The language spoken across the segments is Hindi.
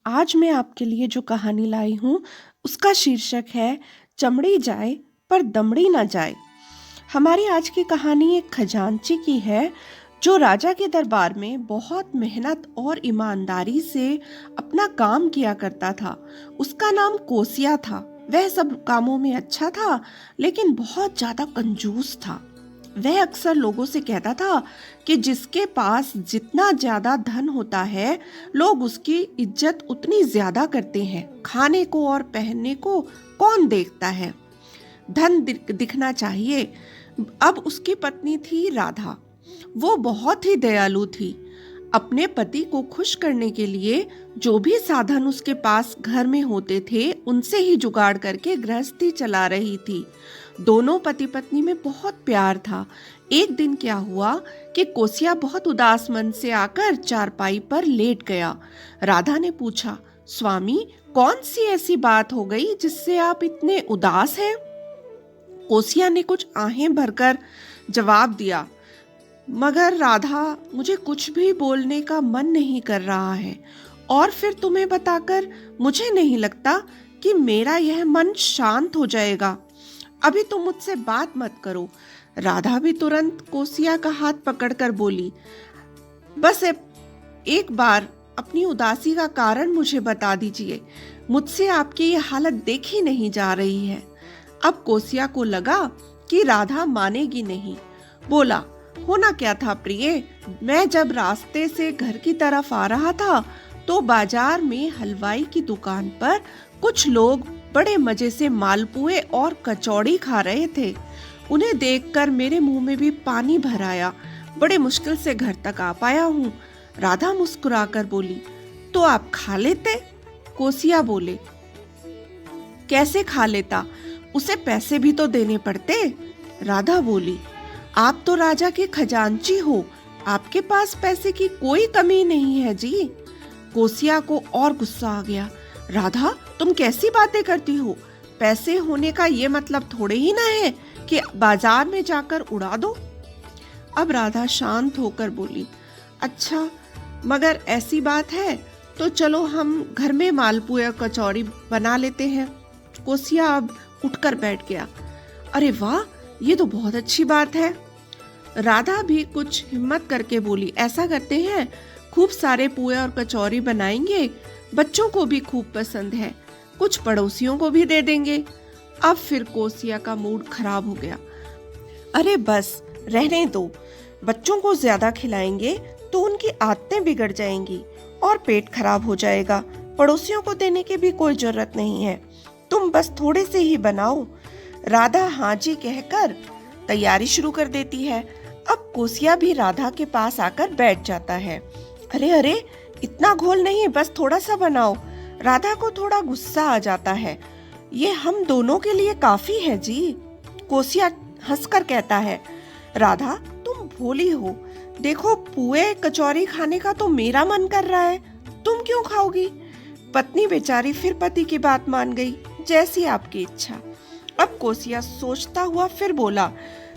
आज मैं आपके लिए जो कहानी लाई हूँ उसका शीर्षक है चमड़ी जाए पर दमड़ी ना जाए। हमारी आज की कहानी एक खजांची की है जो राजा के दरबार में बहुत मेहनत और ईमानदारी से अपना काम किया करता था। उसका नाम कोसिया था। वह सब कामों में अच्छा था लेकिन बहुत ज्यादा कंजूस था। वह अक्सर लोगों से कहता था कि जिसके पास जितना ज्यादा धन होता है लोग उसकी इज्जत उतनी ज्यादा करते हैं। खाने को और पहनने को कौन देखता है, धन दिखना चाहिए। अब उसकी पत्नी थी राधा। वो बहुत ही दयालु थी। अपने पति को खुश करने के लिए जो भी साधन उसके पास घर में होते थे उनसे ही जुगाड़ करके गृहस्थी चला रही थी। दोनों पति पत्नी में बहुत प्यार था। एक दिन क्या हुआ कि कोसिया बहुत उदास मन से आकर चारपाई पर लेट गया। राधा ने पूछा, स्वामी, कौन सी ऐसी बात हो गई जिससे आप इतने उदास हैं? कोसिया ने कुछ आहें भरकर जवाब दिया, मगर राधा, मुझे कुछ भी बोलने का मन नहीं कर रहा है और फिर तुम्हें बताकर मुझे नहीं लगता कि मेरा यह मन शांत हो जाएगा। अभी तुम मुझसे बात मत करो। राधा भी तुरंत कोसिया का हाथ पकड़कर बोली, बस एक बार अपनी उदासी का कारण मुझे बता दीजिए। मुझसे आपकी ये हालत देखी नहीं जा रही है। अब कोसिया को लगा कि राधा मानेगी नहीं। बोला, होना क्या था प्रिय, मैं जब रास्ते से घर की तरफ आ रहा था तो बाजार में हलवाई की दुकान पर कुछ लोग बड़े मजे से मालपुए और कचौड़ी खा रहे थे। उन्हें देखकर मेरे मुंह में भी पानी भर आया। बड़े मुश्किल से घर तक आ पाया हूँ। राधा मुस्कुराकर बोली, तो आप खा लेते? कोसिया बोले, कैसे खा लेता, उसे पैसे भी तो देने पड़ते। राधा बोली, आप तो राजा के खजांची हो, आपके पास पैसे की कोई कमी नहीं है जी। कोसिया को और गुस्सा आ गया। राधा, तुम कैसी बातें करती हो? पैसे होने का ये मतलब थोड़े ही ना है कि बाजार में जाकर उड़ा दो। अब राधा शांत होकर बोली, अच्छा, मगर ऐसी बात है तो चलो हम घर में मालपुआ कचौड़ी बना लेते हैं। कोसिया अब उठकर बैठ गया। अरे वाह, ये तो बहुत अच्छी बात है। राधा भी कुछ हिम्मत करके बोली, ऐसा करते हैं, खूब सारे पुए और कचौरी बनाएंगे, बच्चों को भी खूब पसंद है, कुछ पड़ोसियों को भी दे देंगे। अब फिर कोसिया का मूड खराब हो गया। अरे बस रहने दो, बच्चों को ज्यादा खिलाएंगे तो उनकी आदतें बिगड़ जाएंगी और पेट खराब हो जाएगा। पड़ोसियों को देने की भी कोई जरूरत नहीं है, तुम बस थोड़े से ही बनाओ। राधा हाँ जी कहकर तैयारी शुरू कर देती है। अब कोसिया भी राधा के पास आकर बैठ जाता है। अरे अरे, इतना घोल नहीं, बस थोड़ा सा बनाओ। राधा को थोड़ा गुस्सा आ जाता है। ये हम दोनों के लिए काफी है जी। कोसिया हंसकर कहता है, राधा, तुम भोली हो। देखो, पुए कचौरी खाने का तो मेरा मन कर रहा है, तुम क्यों खाओगी? पत्नी बेचारी फिर पति की बात मान गई, जैसी आपकी इच्छा। अब कोसिया सोचता हुआ फिर बोला,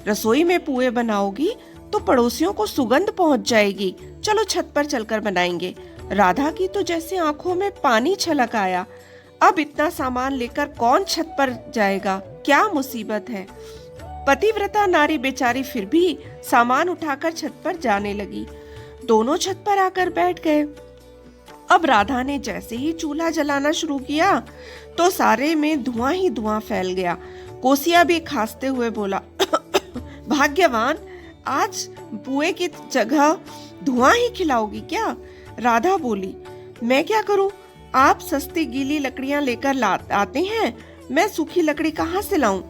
रसोई में पुए बनाओगी तो पड़ोसियों को सुगंध पहुंच जाएगी, चलो छत पर चलकर बनाएंगे। राधा की तो जैसे आंखों में पानी छलक आया। अब इतना सामान लेकर कौन छत पर जाएगा, क्या मुसीबत है। पतिव्रता नारी बेचारी फिर भी सामान उठाकर छत पर जाने लगी। दोनों छत पर आकर बैठ गए। अब राधा ने जैसे ही चूल्हा जलाना शुरू किया तो सारे में धुआं ही धुआं फैल गया। कोसिया भी खांसते हुए बोला, भाग्यवान, आज पुए की जगह धुआं ही खिलाओगी क्या? राधा बोली, मैं क्या करूं, आप सस्ती गीली लकड़ियां लेकर आते हैं, मैं सूखी लकड़ी कहां से लाऊं?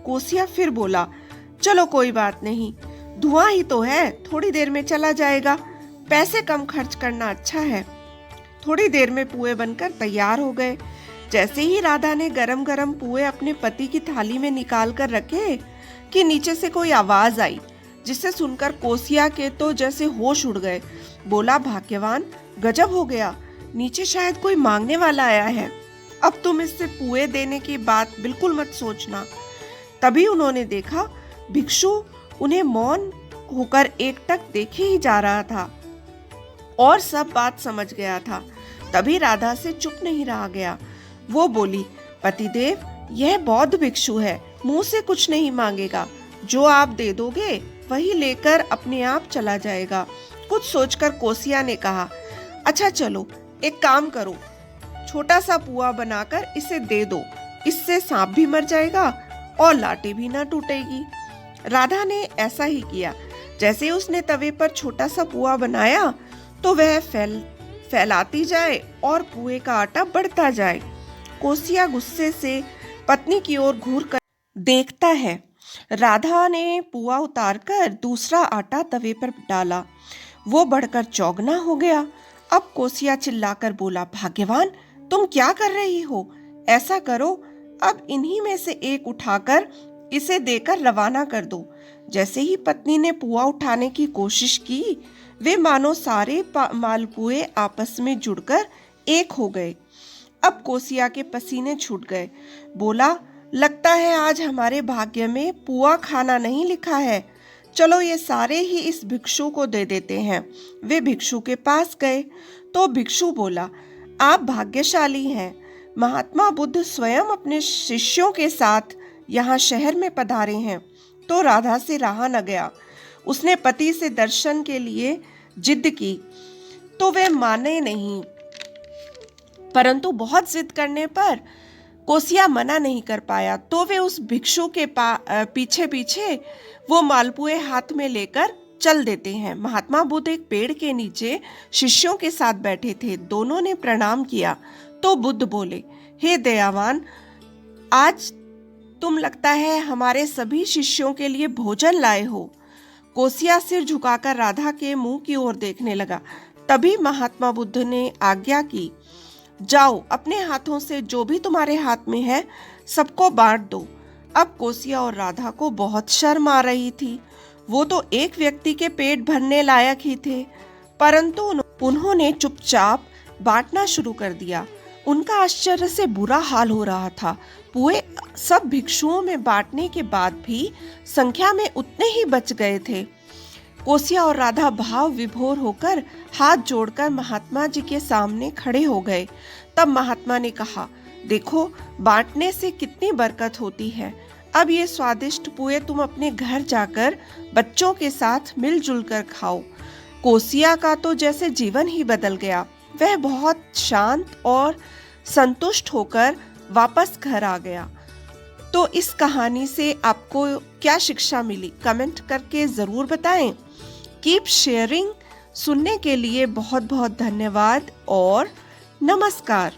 कोसिया फिर बोला, चलो कोई बात नहीं, धुआं ही तो है, थोड़ी देर में चला जाएगा, पैसे कम खर्च करना अच्छा है। थोड़ी देर में पुए बनकर तैयार हो गए। जैसे ही राधा ने गरम गरम पुए अपने पति की थाली में निकाल कर रखे कि नीचे से कोई आवाज आई, जिसे सुनकर कोसिया के तो जैसे होश उड़ गए। बोला, भाग्यवान, गजब हो गया, नीचे शायद कोई मांगने वाला आया है। अब तुम इससे पुए देने की बात बिल्कुल मत सोचना। तभी उन्होंने देखा भिक्षु उन्हें मौन होकर एकटक देखे ही जा रहा था और सब बात समझ गया था। तभी राधा से चुप नहीं रहा गया। वो बोली, पतिदेव, यह बौद्ध भिक्षु है, मुंह से कुछ नहीं मांगेगा। जो आप दे दोगे वही लेकर अपने आप चला जाएगा। कुछ सोचकर कोसिया ने कहा, अच्छा चलो, एक काम करो, छोटा सा पुआ बनाकर इसे दे दो। इससे सांप भी मर जाएगा और लाठी भी ना टूटेगी। राधा ने ऐसा ही किया। जैसे ही उसने तवे पर छोटा सा पुआ बनाया तो वह फैलाती जाए और पुए का आटा बढ़ता जाए। कोसिया गुस्से से पत्नी की ओर घूर कर देखता है। राधा ने पुआ उतारकर दूसरा आटा तवे पर डाला। वो बढ़कर चौगना हो गया। अब कोसिया चिल्लाकर बोला, भाग्यवान, तुम क्या कर रही हो? ऐसा करो, अब इन्हीं में से एक उठाकर इसे देकर रवाना कर दो। जैसे ही पत्नी ने पुआ उठाने की कोशिश की, वे मानो सारे मालपुए आपस में जुड़कर एक हो गए। अब कोसिया के पसीने छूट गए। बोला, लगता है आज हमारे भाग्य में पुआ खाना नहीं लिखा है। चलो ये सारे ही इस भिक्षु को दे देते हैं। वे भिक्षु के पास गए तो भिक्षु बोला, आप भाग्यशाली हैं। महात्मा बुद्ध स्वयं अपने शिष्यों के साथ यहाँ शहर में पधारे हैं। तो राधा से रहा न गया। उसने पति से दर्शन के लिए जिद की तो वे माने नहीं, परंतु बहुत जिद करने पर कोसिया मना नहीं कर पाया। तो वे उस भिक्षु के पीछे पीछे वो मालपुए हाथ में लेकर चल देते हैं। महात्मा बुद्ध एक पेड़ के नीचे शिष्यों के साथ बैठे थे। दोनों ने प्रणाम किया तो बुद्ध बोले, हे दयावान, आज तुम लगता है हमारे सभी शिष्यों के लिए भोजन लाए हो। कोसिया सिर झुकाकर राधा के मुंह की ओर देखने लगा। तभी महात्मा बुद्ध ने आज्ञा की, जाओ, अपने हाथों से जो भी तुम्हारे हाथ में है सबको बांट दो। अब कोसिया और राधा को बहुत शर्म आ रही थी। वो तो एक व्यक्ति के पेट भरने लायक ही थे, परंतु उन्होंने चुपचाप बांटना शुरू कर दिया। उनका आश्चर्य से बुरा हाल हो रहा था। पुए सब भिक्षुओं में बांटने के बाद भी संख्या में उतने ही बच गए थे। कोसिया और राधा भाव विभोर होकर हाथ जोड़कर महात्मा जी के सामने खड़े हो गए। तब महात्मा ने कहा, देखो, बांटने से कितनी बरकत होती है। अब ये स्वादिष्ट पुए तुम अपने घर जाकर बच्चों के साथ मिलजुल कर खाओ। कोसिया का तो जैसे जीवन ही बदल गया। वह बहुत शांत और संतुष्ट होकर वापस घर आ गया। तो इस कहानी से आपको क्या शिक्षा मिली, कमेंट करके जरूर बताएं। Keep sharing. सुनने के लिए बहुत बहुत धन्यवाद और नमस्कार।